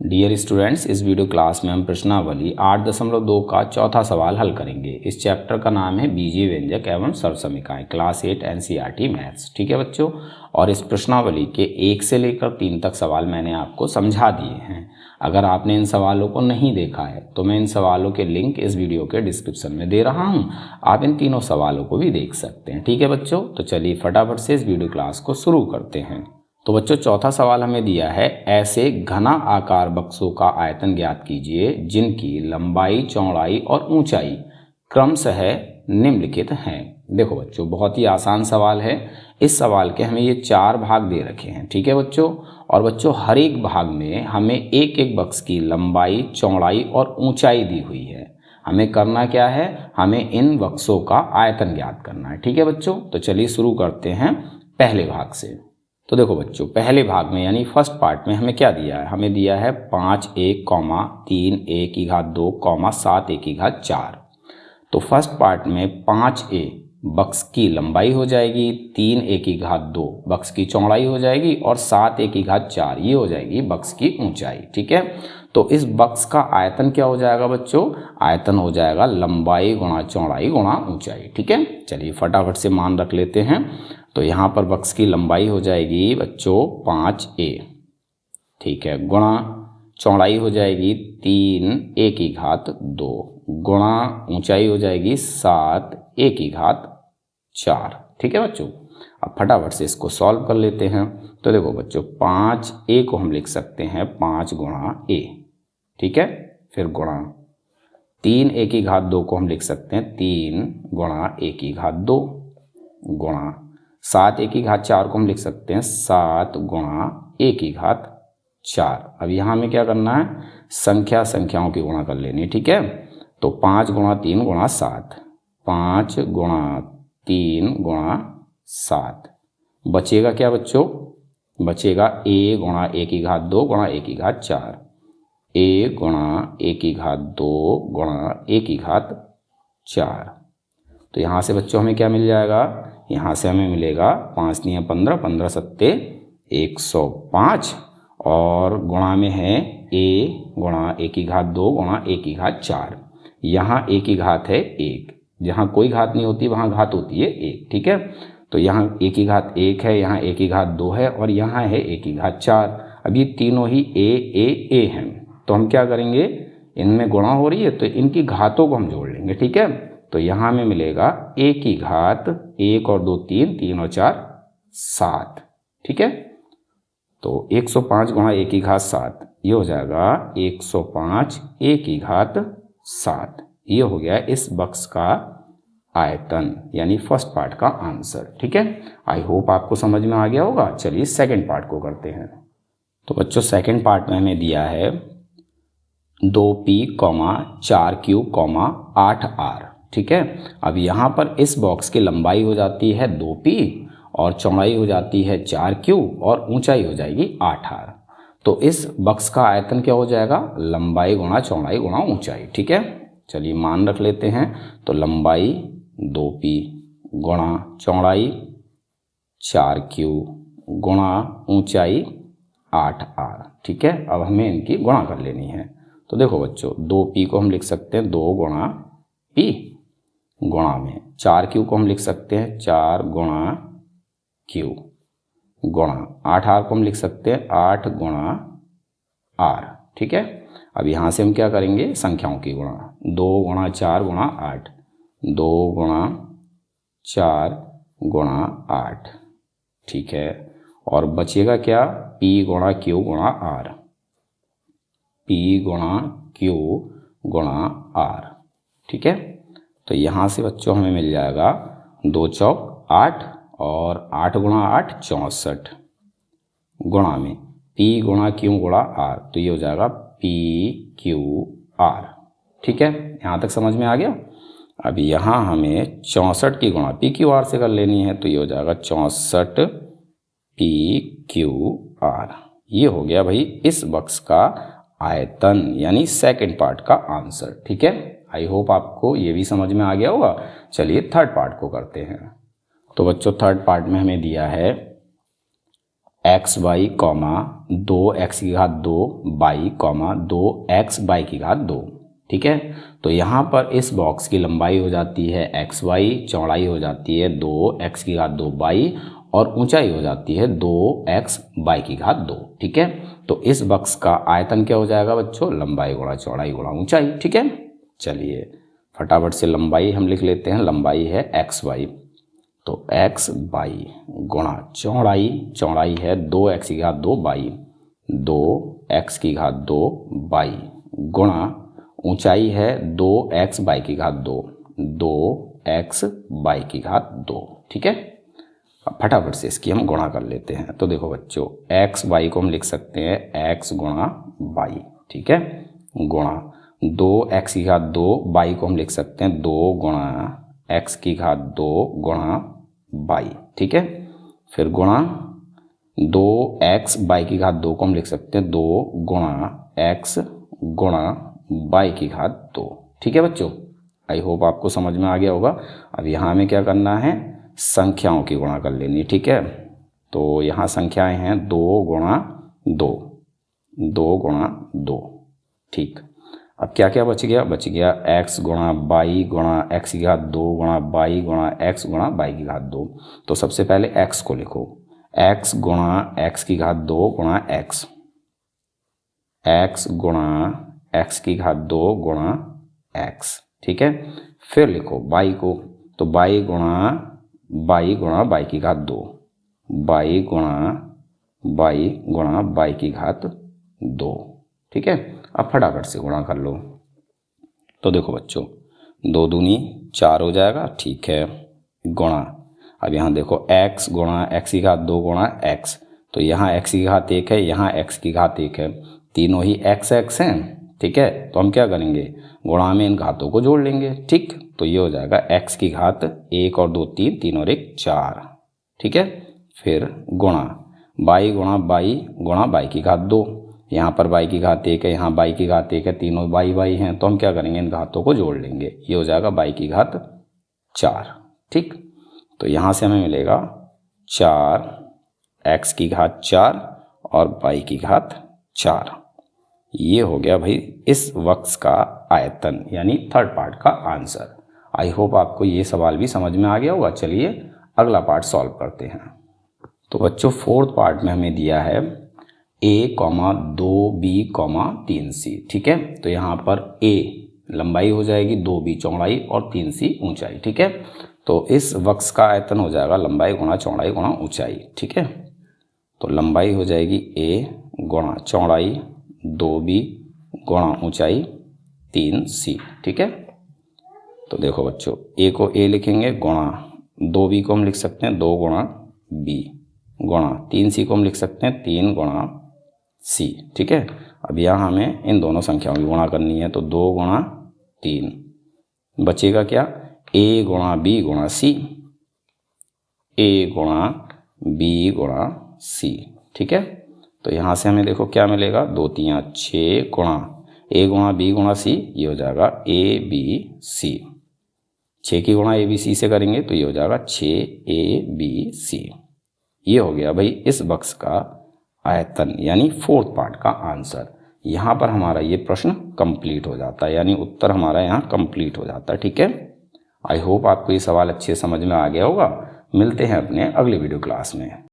Dear students, इस video class में हम प्रश्नावली 8.2 का चौथा सवाल हल करेंगे। इस चैप्टर का नाम है बीजीय व्यंजक एवं सर्वसमीकाएं, क्लास 8 एनसीईआरटी मैथ्स। ठीक है बच्चों, और इस प्रश्नावली के 1 से लेकर 3 तक सवाल मैंने आपको समझा दिए हैं। अगर आपने इन सवालों को नहीं देखा है तो मैं इन सवालों के लिंक इस वीडियो के डिस्क्रिप्शन में दे रहा हूँ, आप इन तीनों सवालों को भी देख सकते हैं। ठीक है बच्चों, तो चलिए फटाफट से इस वीडियो क्लास को शुरू करते हैं। तो बच्चों, चौथा सवाल हमें दिया है, ऐसे घना आकार बक्सों का आयतन ज्ञात कीजिए जिनकी लंबाई, चौड़ाई और ऊंचाई क्रमशः निम्नलिखित हैं। देखो बच्चों, बहुत ही आसान सवाल है। इस सवाल के हमें ये 4 भाग दे रखे हैं। ठीक है बच्चों, और बच्चों हर एक भाग में हमें एक एक बक्स की लंबाई, चौड़ाई और ऊंचाई दी हुई है। हमें करना क्या है, हमें इन बक्सों का आयतन ज्ञात करना है। ठीक है बच्चों, तो चलिए शुरू करते हैं पहले भाग से। तो देखो बच्चों, पहले भाग में यानी फर्स्ट पार्ट में हमें क्या दिया है, हमें दिया है 5 1, 3 1 की घात 2, 7 1 की घात 4। तो फर्स्ट पार्ट में 5a बक्स की लंबाई हो जाएगी, 3 1 की घात 2 बक्स की चौड़ाई हो जाएगी और 7 1 की घात 4 ये हो जाएगी बक्स की ऊंचाई। ठीक है, तो इस बक्स का आयतन क्या हो जाएगा बच्चों, आयतन हो जाएगा लंबाई गुणा चौड़ाई गुणा ऊंचाई। ठीक है, चलिए फटाफट से मान रख लेते हैं। तो यहाँ पर बक्स की लंबाई हो जाएगी बच्चों 5a, ठीक है, गुणा चौड़ाई हो जाएगी 3 1 की घात 2 गुणा ऊंचाई हो जाएगी 7 1 की घात 4। ठीक है बच्चों, अब फटाफट से इसको सॉल्व कर लेते हैं। तो देखो बच्चों, 5a को हम लिख सकते हैं 5 गुणा a, ठीक है, फिर गुणा 3 1 की घात 2 को हम लिख सकते हैं 3 गुणा 1 की घात 2 गुणा 7 1 की घात 4 को हम लिख सकते हैं 7 गुणा 1 की घात 4। अब यहाँ हमें क्या करना है, संख्याओं की गुणा कर लेनी। ठीक है, तो 5 गुणा 3 गुणा 7, 5 गुणा 3 गुणा 7, बचेगा क्या बच्चों, बचेगा a गुणा 1 की घात 2 गुणा 1 की घात 4, a गुणा 1 की घात 2 गुणा 1 की घात 4। तो यहाँ से बच्चों हमें क्या मिल जाएगा, यहाँ से हमें मिलेगा 5 × 15, 15 सत्ते 105 और गुणा में है a गुणा 1 की घात 2 गुणा 1 की घात 4। यहाँ 1 की घात है 1, जहाँ कोई घात नहीं होती वहाँ घात होती है 1। ठीक है, तो यहाँ 1 की घात 1 है, यहाँ 1 की घात 2 है और यहाँ है 1 की घात 4। अब ये तीनों ही a हैं, तो हम क्या करेंगे, इनमें गुणा हो रही है तो इनकी घातों को हम जोड़ लेंगे। ठीक है, तो यहाँ हमें मिलेगा 1 की घात 1 और 2 3, 3 और 4 7। ठीक है, तो 105 गुणा 1 की घात 7 ये हो जाएगा 105 1 की घात 7। ये हो गया इस बक्स का आयतन यानी फर्स्ट पार्ट का आंसर। ठीक है, आई होप आपको समझ में आ गया होगा। चलिए सेकंड पार्ट को करते हैं। तो बच्चों सेकंड पार्ट में हमें दिया है 2p 4q 8r। ठीक है, अब यहाँ पर इस बॉक्स की लंबाई हो जाती है 2p और चौड़ाई हो जाती है 4q और ऊंचाई हो जाएगी 8r। तो इस बक्स का आयतन क्या हो जाएगा, लंबाई गुणा चौड़ाई गुणा ऊंचाई। ठीक है, चलिए मान रख लेते हैं। तो लंबाई 2p गुणा चौड़ाई 4q गुणा ऊंचाई 8r। ठीक है, अब हमें इनकी गुणा कर लेनी है। तो देखो बच्चों, 2p को हम लिख सकते हैं 2 गुणा p गुणा में 4q को हम लिख सकते हैं 4 गुणा q गुणा 8r को हम लिख सकते हैं 8 गुणा r। ठीक है, अब यहाँ से हम क्या करेंगे, संख्याओं की गुणा, 2 गुणा 4 गुणा 8, 2 गुणा 4 गुणा 8। ठीक है, और बचेगा क्या, p गुणा q गुणा r, p गुणा q गुणा r। ठीक है, तो यहाँ से बच्चों हमें मिल जाएगा 2 चौक 8 और 8 गुणा 8 64 गुणा में p गुणा q गुणा r, तो ये हो जाएगा p q r। ठीक है, यहाँ तक समझ में आ गया। अब यहाँ हमें 64 की गुणा p q r से कर लेनी है, तो ये हो जाएगा 64 p q r। ये हो गया भाई इस बक्स का आयतन यानी सेकंड पार्ट का आंसर। ठीक है, आई होप आपको ये भी समझ में आ गया होगा। चलिए थर्ड पार्ट को करते हैं। तो बच्चों थर्ड पार्ट में हमें दिया है एक्स वाई कॉमा 2x की घात 2 बाई कॉमा 2x बाई की घात 2। ठीक है, तो यहाँ पर इस बॉक्स की लंबाई हो जाती है एक्स वाई, चौड़ाई हो जाती है 2x की घात 2 बाई और ऊंचाई हो जाती है 2x बाई की घात 2। ठीक है, तो इस बॉक्स का आयतन क्या हो जाएगा बच्चों, लंबाई गुणा चौड़ाई गुणा ऊंचाई। ठीक है, चलिए फटाफट से लंबाई हम लिख लेते हैं। लंबाई है एक्स वाई, तो एक्स बाई गुणा चौड़ाई, चौड़ाई है 2x की घात 2 बाई 2x की घात 2 बाई गुणा ऊंचाई है 2x बाई की घात 2 2x बाई की घात 2। ठीक है, अब फटाफट से इसकी हम गुणा कर लेते हैं। तो देखो बच्चों, एक्स बाई को हम लिख सकते हैं एक्स गुणा बाई। ठीक है, गुणा 2x की घात 2 बाई को हम लिख सकते हैं 2 गुणा x की घात 2 गुणा बाई। ठीक है, फिर गुणा 2x बाई की घात 2 को हम लिख सकते हैं 2 गुणा x गुणा बाई की घात 2। ठीक है बच्चों, आई होप आपको समझ में आ गया होगा। अब यहाँ हमें क्या करना है, संख्याओं की गुणा कर लेनी। ठीक है, तो यहाँ संख्याएं हैं 2 गुणा 2, 2 गुणा 2। ठीक, अब क्या क्या बच गया, बच गया x गुणा बाई गुणा x की घात 2 गुणा बाई गुणा x गुणा बाई की घात 2। तो सबसे पहले x को लिखो, x गुणा x की घात 2 गुणा x, x गुणा x की घात 2 गुणा x। ठीक है, फिर लिखो बाई को, तो बाई गुणा बाई की घात 2, बाई गुणा बाई की घात 2। ठीक है, अब फटाफट से गुणा कर लो। तो देखो बच्चों, 2 दूनी 4 हो जाएगा। ठीक है, गुणा, अब यहाँ देखो x गुणा x की घात 2 गुणा x, तो यहाँ x की घात 1 है, यहाँ x की घात 1 है, तीनों ही x हैं। ठीक है, तो हम क्या करेंगे, गुणा में इन घातों को जोड़ लेंगे। ठीक, तो ये हो जाएगा x की घात 1 और 2 3, 3 और 1 4। ठीक है, फिर गुणा बाई गुणा बाई की घात 2, यहाँ पर बाई की घात 1 है, यहाँ बाई की घात 1 है, तीनों बाई हैं, तो हम क्या करेंगे, इन घातों को जोड़ लेंगे। ये हो जाएगा बाई की घात 4। ठीक, तो यहाँ से हमें मिलेगा 4x की घात 4 और बाई की घात 4। ये हो गया भाई इस वक्स का आयतन, यानी थर्ड पार्ट का आंसर। आई होप आपको ये सवाल भी समझ में आ गया होगा। चलिए अगला पार्ट सॉल्व करते हैं। तो बच्चों, फोर्थ पार्ट में हमें दिया है a, 2b, 3c। ठीक है, तो यहाँ पर a लंबाई हो जाएगी, 2b चौड़ाई और 3c ऊंचाई। ठीक है, तो इस वक्स का आयतन हो जाएगा लंबाई गुणा चौड़ाई गुणा ऊंचाई। ठीक है, तो लंबाई हो जाएगी a गुणा चौड़ाई 2b गुणा ऊंचाई 3c। ठीक है, तो देखो बच्चों, a को a लिखेंगे, गुणा 2b को हम लिख सकते हैं 2 गुणा b, गुणा 3c को हम लिख सकते हैं 3 गुणा c। ठीक है, अब यहाँ हमें इन दोनों संख्याओं की गुणा करनी है, तो 2 गुणा 3, बचेगा क्या, a गुणा b गुणा c, a गुणा b गुणा c। ठीक है, तो यहाँ से हमें देखो क्या मिलेगा, 2 3 6 गुणा a गुणा b गुणा c, ये हो जाएगा a b c। 6 की गुणा a b c से करेंगे तो ये हो जाएगा 6a b c। ये हो गया भाई इस बक्स का आयतन, यानी फोर्थ पार्ट का आंसर। यहाँ पर हमारा ये प्रश्न कंप्लीट हो जाता है, यानी उत्तर हमारा यहाँ कंप्लीट हो जाता है। ठीक है, आई होप आपको ये सवाल अच्छे समझ में आ गया होगा। मिलते हैं अपने अगले वीडियो क्लास में।